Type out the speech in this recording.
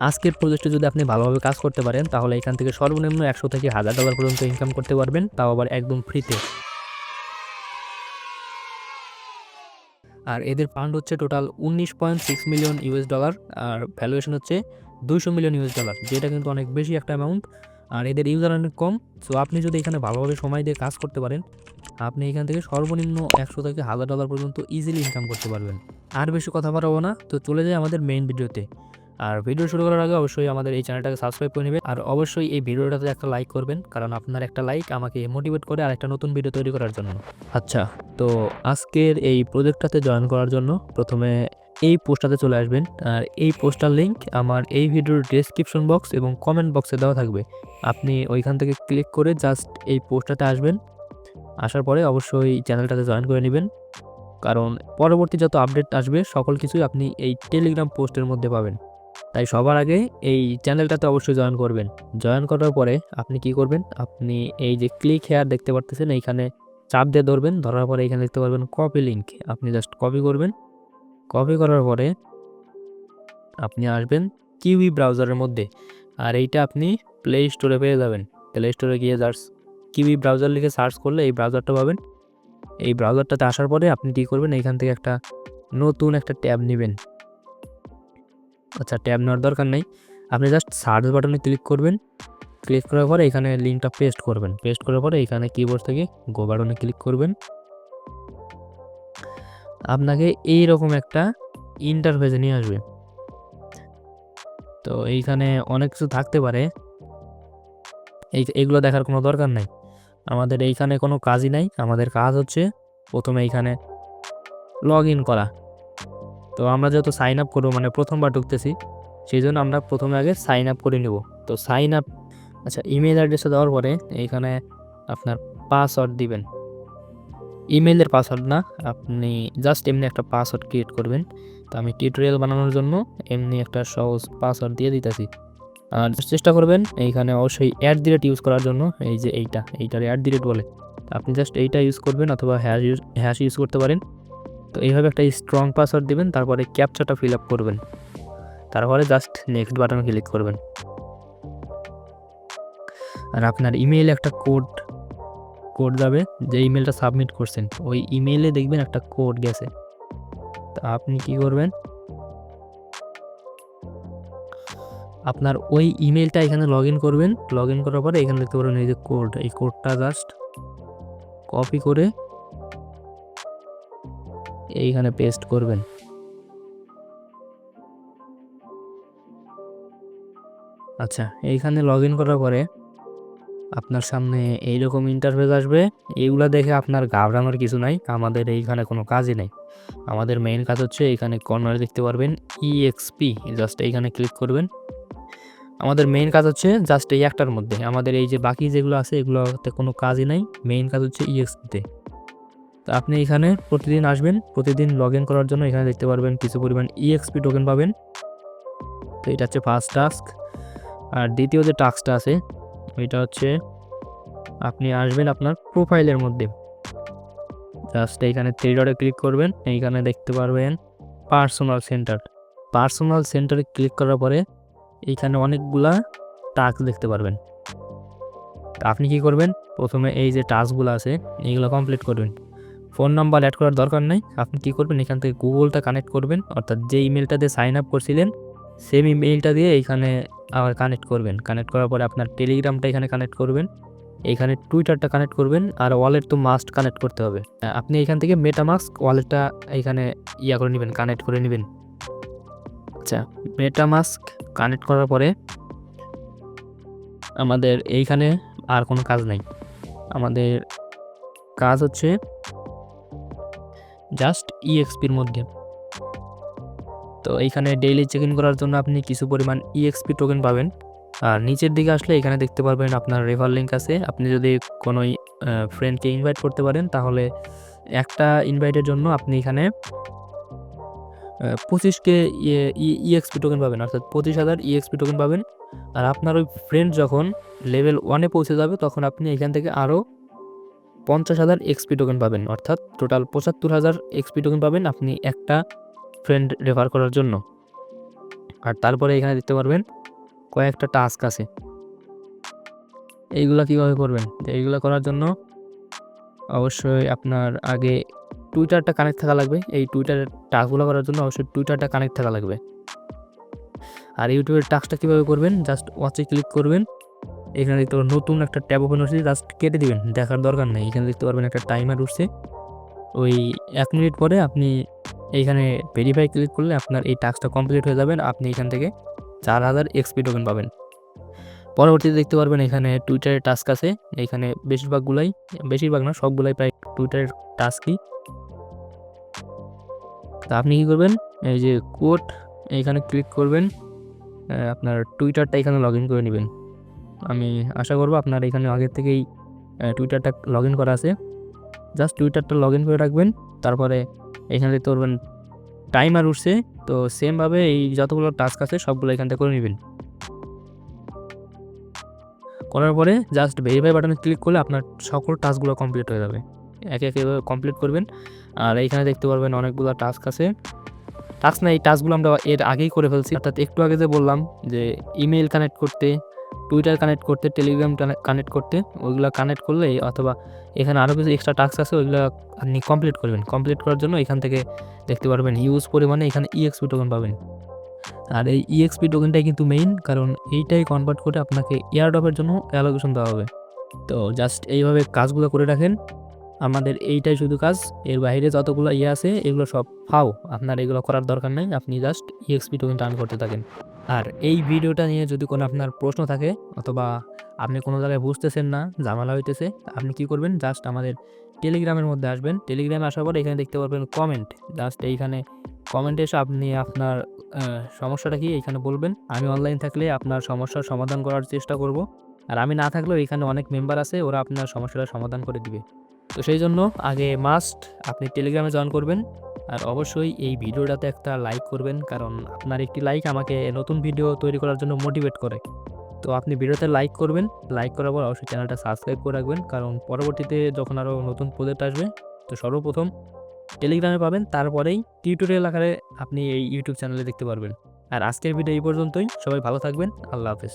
আজকের প্রজেক্টে যদি আপনি ভালোভাবে কাজ করতে পারেন তাহলে এখান থেকে সর্বনিম্ন 100 থেকে $1000 পর্যন্ত ইনকাম করতে পারবেন, তাও আবার একদম ফ্রিতে। আর এদের ফান্ড হচ্ছে টোটাল $19.6 মিলিয়ন, আর ভ্যালুয়েশন হচ্ছে $200 মিলিয়ন, যেটা কিন্তু অনেক বেশি একটা অ্যামাউন্ট। আর এদের ইউজার অনেক কম। সো আপনি যদি এখানে ভালোভাবে সময় দিয়ে কাজ করতে পারেন, আপনি এখান থেকে সর্বনিম্ন 100 থেকে $1000 পর্যন্ত ইজিলি ইনকাম করতে পারবেন। আর বেশি কথা বাড়াবো না, তো চলে যাই আমাদের মেইন ভিডিওতে। আর ভিডিও শুরু করার আগে অবশ্যই আমাদের এই চ্যানেলটাকে সাবস্ক্রাইব করে নেবেন, আর অবশ্যই এই ভিডিওটাতে একটা লাইক করবেন, কারণ আপনার একটা লাইক আমাকে মোটিভেট করে আর একটা নতুন ভিডিও তৈরি করার জন্য। আচ্ছা, তো আজকের এই প্রজেক্টটাতে জয়েন করার জন্য প্রথমে এই পোস্টটাতে চলে আসবেন, আর এই পোস্টার লিঙ্ক আমার এই ভিডিওর ডেসক্রিপশন বক্স এবং কমেন্ট বক্সে দেওয়া থাকবে। আপনি ওইখান থেকে ক্লিক করে জাস্ট এই পোস্টটাতে আসবেন। আসার পরে অবশ্যই চ্যানেলটাতে জয়েন করে নেবেন, কারণ পরবর্তী যত আপডেট আসবে সকল কিছুই আপনি এই টেলিগ্রাম পোস্টের মধ্যে পাবেন। তাই সবার আগে এই চ্যানেলটাতে অবশ্যই জয়েন করবেন। জয়েন করার পরে আপনি কি করবেন, আপনি এই যে ক্লিক হেয়ার দেখতে পারতেছেন, এইখানে চাপ দিয়ে ধরবেন। ধরার পরে এখানে দেখতে পারবেন কপি লিঙ্ক, আপনি জাস্ট কপি করবেন। কপি করার পরে আপনি আসবেন কিউই ব্রাউজারের মধ্যে, আর এইটা আপনি প্লে স্টোরে পেয়ে যাবেন। প্লে স্টোরে গিয়ে জাস্ট কিউই ব্রাউজার লিখে সার্চ করলে এই ব্রাউজারটা পাবেন। এই ব্রাউজারটাতে আসার পরে আপনি কী করবেন, এইখান থেকে একটা নতুন একটা ট্যাব নেবেন। আচ্ছা, ট্যাব নেওয়ার দরকার নেই, আপনি জাস্ট সার্চ বাটনে ক্লিক করবেন। ক্লিক করার পরে এখানে লিঙ্কটা পেস্ট করবেন। পেস্ট করার পরে এখানে কিবোর্ড থেকে গো বাটনে ক্লিক করবেন। আপনাকে এইরকম একটা ইন্টারফেসে নিয়ে আসবে। তো এইখানে অনেক কিছু থাকতে পারে, এইগুলো দেখার কোনো দরকার নাই। আমাদের এইখানে কোনো কাজই নাই, আমাদের কাজ হচ্ছে প্রথমে এইখানে লগ ইন করা। তো আমরা যেহেতু সাইন আপ করবো, মানে প্রথমবার ঢুকতেছি, সেই জন্য আমরা প্রথমে আগে সাইন আপ করে নেব। তো সাইন আপ, আচ্ছা, ইমেল অ্যাড্রেসে দেওয়ার পরে এইখানে আপনার পাসওয়ার্ড দিবেন। ইমেলের পাসওয়ার্ড না, আপনি জাস্ট এমনি একটা পাসওয়ার্ড ক্রিয়েট করবেন। তো আমি টিউটোরিয়াল বানানোর জন্য এমনি একটা সহজ পাসওয়ার্ড দিয়ে দিতেছি। আর চেষ্টা করবেন এইখানে অবশ্যই @ ইউজ করার জন্য, এই যে এইটার @ বলে, আপনি জাস্ট এইটা ইউজ করবেন, অথবা হ্যাশ ইউজ করতে পারেন। তো এইভাবে একটা স্ট্রং পাসওয়ার্ড দিবেন, তারপরে ক্যাপচাটা ফিল আপ করবেন, তারপরে জাস্ট নেক্সট বাটনে ক্লিক করবেন। আর আপনার ইমেইলে একটা কোড যাবে, যে ইমেলটা সাবমিট করছেন ওই ইমেইলে দেখবেন একটা কোড গেছে। তা আপনি কি করবেন, আপনার ওই ইমেলটা এখানে লগ ইন করবেন। লগ ইন করার পরে এখানে দেখতে পারবেন এই যে কোড, এই কোডটা জাস্ট কপি করে এইখানে পেস্ট করবেন। আচ্ছা, এইখানে লগ ইন করার পরে আপনার সামনে এইরকম ইন্টারফেস আসবে। এইগুলা দেখে আপনার ঘাবড়ানোর কিছু নাই, আমাদের এইখানে কোনো কাজই নেই। আমাদের মেইন কাজ হচ্ছে এইখানে কর্নারে দেখতে পারবেন EXP, জাস্ট এইখানে ক্লিক করবেন। আমাদের মেইন কাজ হচ্ছে জাস্ট এই একটার মধ্যে, আমাদের এই যে বাকি যেগুলো আছে এগুলোতে কোনো কাজই নাই, মেইন কাজ হচ্ছে EXP-তে। তো আপনি এখানে প্রতিদিন আসবেন, প্রতিদিন লগ ইন করার জন্য এখানে দেখতে পারবেন কিছু পরিমাণ EXP টোকেন পাবেন। তো এটা হচ্ছে ফার্স্ট টাস্ক। আর দ্বিতীয় যে টাস্কটা আছে ওইটা হচ্ছে আপনি আসবেন আপনার প্রোফাইলের মধ্যে, জাস্ট এইখানে 3 ডটে ক্লিক করবেন। এইখানে দেখতে পারবেন পার্সোনাল সেন্টারে ক্লিক করার পরে এইখানে অনেকগুলা টাস্ক দেখতে পারবেন। তো আপনি কি করবেন, প্রথমে এই যে টাস্কগুলো আছে এইগুলো কমপ্লিট করবেন। ফোন নাম্বার অ্যাড করার দরকার নেই, আপনি কি করবেন, এখান থেকে গুগলটা কানেক্ট করবেন, অর্থাৎ যে ইমেলটা দিয়ে সাইন আপ করছিলেন সেম ইমেলটা দিয়ে এইখানে আবার কানেক্ট করবেন। কানেক্ট করার পরে আপনার টেলিগ্রামটা এখানে কানেক্ট করবেন, এইখানে টুইটারটা কানেক্ট করবেন, আর ওয়ালেট তো মাস্ট কানেক্ট করতে হবে। আপনি এখান থেকে মেটামাস্ক ওয়ালেটটা এইখানে করে নেবেন, কানেক্ট করে নেবেন। আচ্ছা, মেটামাস্ক কানেক্ট করার পরে আমাদের এইখানে আর কোনো কাজ নাই, আমাদের কাজ হচ্ছে জাস্ট EXP-র মধ্যে। তো এইখানে ডেইলি চেক ইন করার জন্য আপনি কিছু পরিমাণ EXP টোকেন পাবেন। আর নিচের দিকে আসলে এখানে দেখতে পারবেন আপনার রেফার লিঙ্ক আছে। আপনি যদি কোনো ফ্রেন্ডকে ইনভাইট করতে পারেন তাহলে একটা ইনভাইটের জন্য আপনি এখানে 25K EXP টোকেন পাবেন, অর্থাৎ 25,000 EXP টোকেন পাবেন। আর আপনার ওই ফ্রেন্ড যখন লেভেল 1-এ পৌঁছে যাবে তখন আপনি এখান থেকে আরও 50,000 XP টোকেন পাবেন, অর্থাৎ টোটাল 75,000 XP টোকেন পাবেন আপনি একটা ফ্রেন্ড রেফার করার জন্য। আর তারপরে এখানে দেখতে পারবেন কয়েকটা টাস্ক আছে। এইগুলা কীভাবে করবেন? এইগুলা করার জন্য অবশ্যই আপনার আগে টুইটারটা কানেক্ট থাকা লাগবে। এই টুইটারের টাস্কগুলো করার জন্য অবশ্যই টুইটারটা কানেক্ট থাকা লাগবে। আর ইউটিউবের টাস্কটা কীভাবে করবেন? জাস্ট ওয়াচে ক্লিক করবেন। এখানে দেখতে পারবেন নতুন একটা ট্যাব ওপেন হচ্ছে, জাস্ট কেটে দিবেন, দেখার দরকার নেই। এখানে দেখতে পারবেন একটা টাইমার উঠছে, ওই 1 মিনিট পরে আপনি এইখানে ভেরিফাই ক্লিক করলে আপনার এই টাস্কটা কমপ্লিট হয়ে যাবে। আপনি এখান থেকে 4000 এক্সপি টোকেন পাবেন। পরবর্তীতে দেখতে পারবেন এখানে টুইটারের টাস্ক আছে। এইখানে বেশিরভাগ না সবগুলাই প্রায় টুইটারের টাস্কই। তা আপনি কী করবেন? এই যে কোড এইখানে ক্লিক করবেন, আপনার টুইটারটা এখানে লগ ইন করে নেবেন। আমি আশা করব আপনার এখানে আগের থেকেই টুইটারটা লগ ইন করা আছে। জাস্ট টুইটারটা লগ ইন করে রাখবেন। তারপরে এখানে দেখতে পারবেন টাইমার উঠছে, তো সেমভাবে এই যতগুলো টাস্ক আছে সবগুলো এখান থেকে করে নেবেন। করার পরে জাস্ট ভেরিফাই বাটনে ক্লিক করলে আপনার সকল টাস্কগুলো কমপ্লিট হয়ে যাবে। একে একে এভাবে কমপ্লিট করবেন। আর এইখানে দেখতে পারবেন অনেকগুলো টাস্ক আছে। টাস্ক না, এই টাস্কগুলো আমরা এর আগেই করে ফেলছি। অর্থাৎ একটু আগে যে বললাম যে ইমেইল কানেক্ট করতে, টুইটার কানেক্ট করতে, টেলিগ্রাম কানেক্ট করতে, ওইগুলো কানেক্ট করলে অথবা এখানে আরও কিছু এক্সট্রা টাস্ক আছে, ওইগুলো আপনি কমপ্লিট করবেন। কমপ্লিট করার জন্য এখান থেকে দেখতে পারবেন হিউজ পরিমাণে এখানে ইএক্সপি টোকেন পাবেন। আর এই ইএক্সপি টোকেনটাই কিন্তু মেইন, কারণ এইটাই কনভার্ট করে আপনাকে এয়ারড্রপের জন্য অ্যালোকেশন দেওয়া হবে। তো জাস্ট এইভাবে কাজগুলো করে রাখেন। আমাদের এইটাই শুধু কাজ, এর বাইরে যতগুলো আছে এগুলো সব ফাও। আপনার এগুলো করার দরকার নেই, আপনি জাস্ট ইএক্সপি টোকেন টার্ন করতে থাকেন। আর এই ভিডিওটা নিয়ে যদি কোনো আপনার প্রশ্ন থাকে অথবা আপনি কোনো জায়গায় বুঝতেছেন না, ঝামেলা হইতেছে, আপনি কি করবেন? জাস্ট আমাদের টেলিগ্রামের মধ্যে আসবেন। টেলিগ্রামে আসার পর এখানে দেখতে পারবেন কমেন্ট। জাস্ট এইখানে কমেন্টে এসে আপনি আপনার সমস্যাটা কি এইখানে বলবেন। আমি অনলাইন থাকলে আপনার সমস্যার সমাধান করার চেষ্টা করব। আর আমি না থাকলেও এখানে অনেক মেম্বার আছে, ওরা আপনার সমস্যাটার সমাধান করে দিবে। তো সেই জন্য আগে মাস্ট আপনি টেলিগ্রামে জয়েন করবেন। আর অবশ্যই এই ভিডিওটাতে একটা লাইক করবেন, কারণ আপনার একটি লাইক আমাকে নতুন ভিডিও তৈরি করার জন্য মোটিভেট করে। তো আপনি ভিডিওতে লাইক করবেন, লাইক করার পর অবশ্যই চ্যানেলটা সাবস্ক্রাইব করে রাখবেন, কারণ পরবর্তীতে যখন আরও নতুন প্রজেক্ট আসবে তো সর্বপ্রথম টেলিগ্রামে পাবেন, তারপরেই টিউটোরিয়াল আকারে আপনি এই ইউটিউব চ্যানেলে দেখতে পারবেন। আর আজকের ভিডিও এই পর্যন্তই। সবাই ভালো থাকবেন। আল্লাহ হাফেজ।